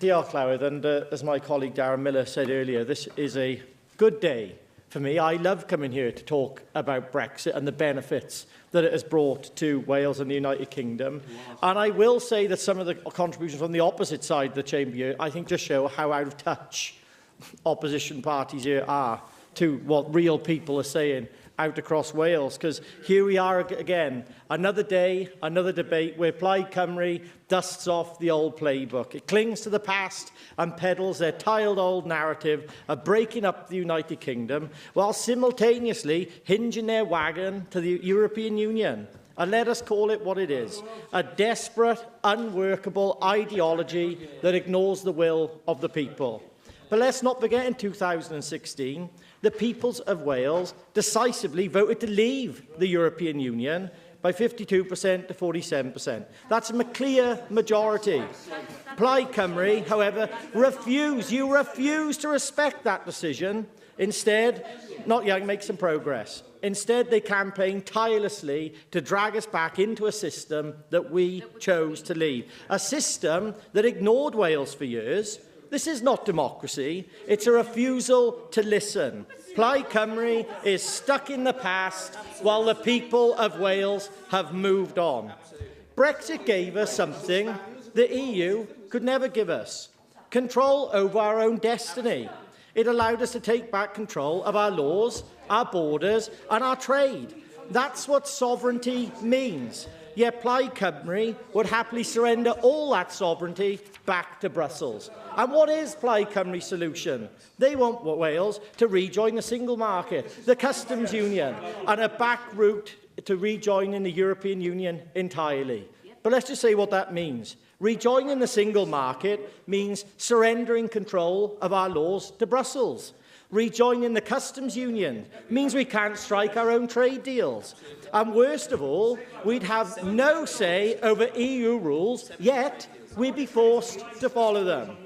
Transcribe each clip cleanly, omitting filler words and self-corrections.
Diolch, Llywydd, and as my colleague Darren Miller said earlier, this is a good day for me. I love coming here to talk about Brexit and the benefits that it has brought to Wales and the United Kingdom. And I will say that some of the contributions from the opposite side of the chamber here, I think, just show how out of touch opposition parties here are to what real people are saying out across Wales, because here we are again, another day, another debate where Plaid Cymru dusts off the old playbook. It clings to the past and peddles their tiled old narrative of breaking up the United Kingdom, while simultaneously hinging their wagon to the European Union. And let us call it what it is, a desperate, unworkable ideology that ignores the will of the people. But let's not forget, in 2016, the peoples of Wales decisively voted to leave the European Union by 52% to 47%. That's a clear majority. Plaid Cymru, however, refuse to respect that decision. Instead, not yet make some progress. Instead, they campaign tirelessly to drag us back into a system that we chose to leave. A system that ignored Wales for years. This is not democracy. It's a refusal to listen. Plaid Cymru is stuck in the past while the people of Wales have moved on. Brexit gave us something the EU could never give us: control over our own destiny. It allowed us to take back control of our laws, our borders and our trade. That's what sovereignty means. Yet Plaid Cymru would happily surrender all that sovereignty back to Brussels. And what is Plaid Cymru's solution? They want Wales to rejoin the single market, the customs union, and a back route to rejoining the European Union entirely. But let's just say what that means. Rejoining the single market means surrendering control of our laws to Brussels. Rejoining the customs union means we can't strike our own trade deals. And worst of all, we'd have no say over EU rules, yet we'd be forced to follow them.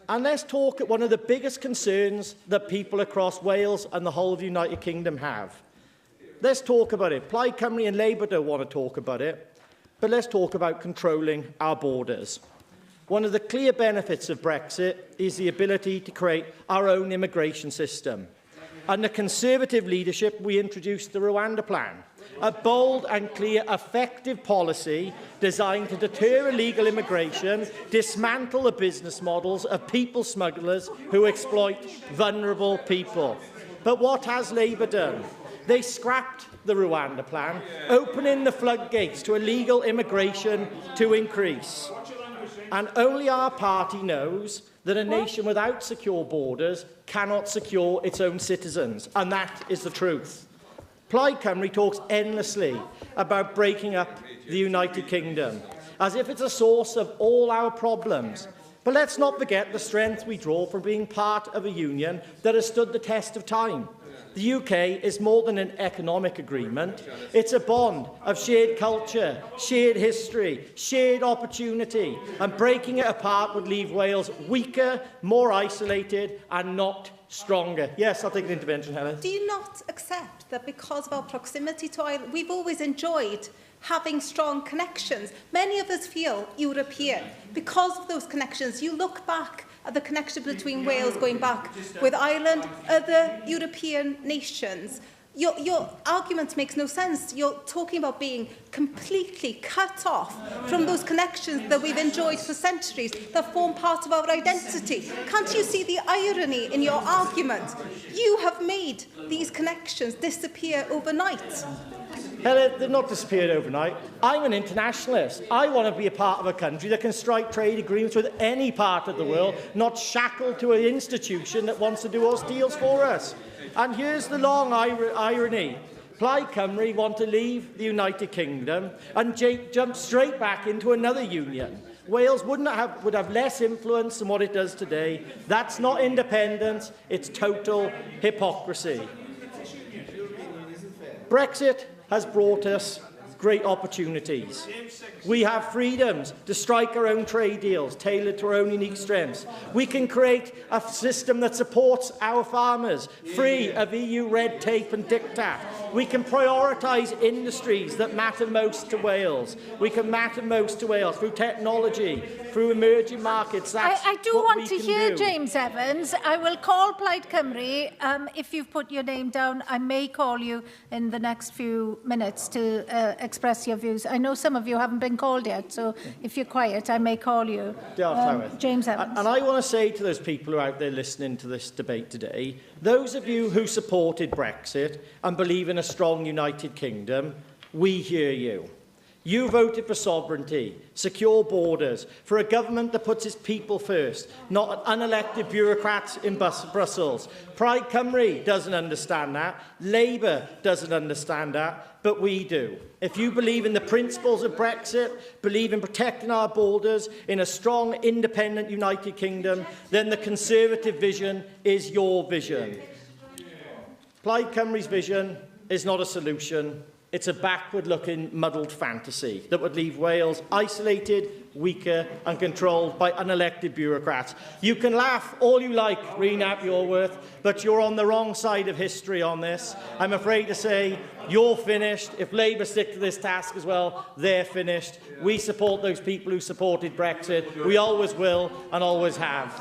And let's talk at one of the biggest concerns that people across Wales and the whole of the United Kingdom have. Let's talk about it. Plaid Cymru and Labour don't want to talk about it, but let's talk about controlling our borders. One of the clear benefits of Brexit is the ability to create our own immigration system. Under Conservative leadership, we introduced the Rwanda Plan, a bold and clear, effective policy designed to deter illegal immigration, dismantle the business models of people smugglers who exploit vulnerable people. But what has Labour done? They scrapped the Rwanda Plan, opening the floodgates to illegal immigration to increase. And only our party knows that a nation without secure borders cannot secure its own citizens, and that is the truth. Plaid Cymru talks endlessly about breaking up the United Kingdom, as if it's a source of all our problems. But let's not forget the strength we draw from being part of a union that has stood the test of time. The UK is more than an economic agreement. It's a bond of shared culture, shared history, shared opportunity, and breaking it apart would leave Wales weaker, more isolated and not stronger. Yes, I'll take an intervention, Helen. Do you not accept that because of our proximity to Ireland, we've always enjoyed having strong connections? Many of us feel European. Because of those connections, you look back at the connection between Wales going back with Ireland, other European nations. Your argument makes no sense. You're talking about being completely cut off from those connections that we've enjoyed for centuries, that form part of our identity. Can't you see the irony in your argument? You have made these connections disappear overnight. Helen, they've not disappeared overnight. I'm an internationalist. I want to be a part of a country that can strike trade agreements with any part of the world, not shackled to an institution that wants to do those deals for us. And here's the long irony. Plaid Cymru want to leave the United Kingdom and jump straight back into another union. Wales would have less influence than what it does today. That's not independence, it's total hypocrisy. Brexit has brought us great opportunities. We have freedoms to strike our own trade deals, tailored to our own unique strengths. We can create a system that supports our farmers, free of EU red tape and diktat. We can prioritise industries that matter most to Wales. We can matter most to Wales through technology, through emerging markets. I do want to hear James Evans. I will call Plaid Cymru. If you've put your name down, I may call you in the next few minutes to express your views. I know some of you haven't been called yet, so if you're quiet, I may call you. James Evans. And I want to say to those people who are out there listening to this debate today, those of you who supported Brexit and believe in a strong United Kingdom, we hear you. You voted for sovereignty, secure borders, for a government that puts its people first, not unelected bureaucrats in Brussels. Plaid Cymru doesn't understand that. Labour doesn't understand that, but we do. If you believe in the principles of Brexit, believe in protecting our borders, in a strong, independent United Kingdom, then the Conservative vision is your vision. Plaid Cymru's vision is not a solution. It's a backward-looking, muddled fantasy that would leave Wales isolated, weaker and controlled by unelected bureaucrats. You can laugh all you like, Rhys Iorwerth, but you're on the wrong side of history on this. I'm afraid to say you're finished. If Labour stick to this task as well, they're finished. We support those people who supported Brexit. We always will and always have.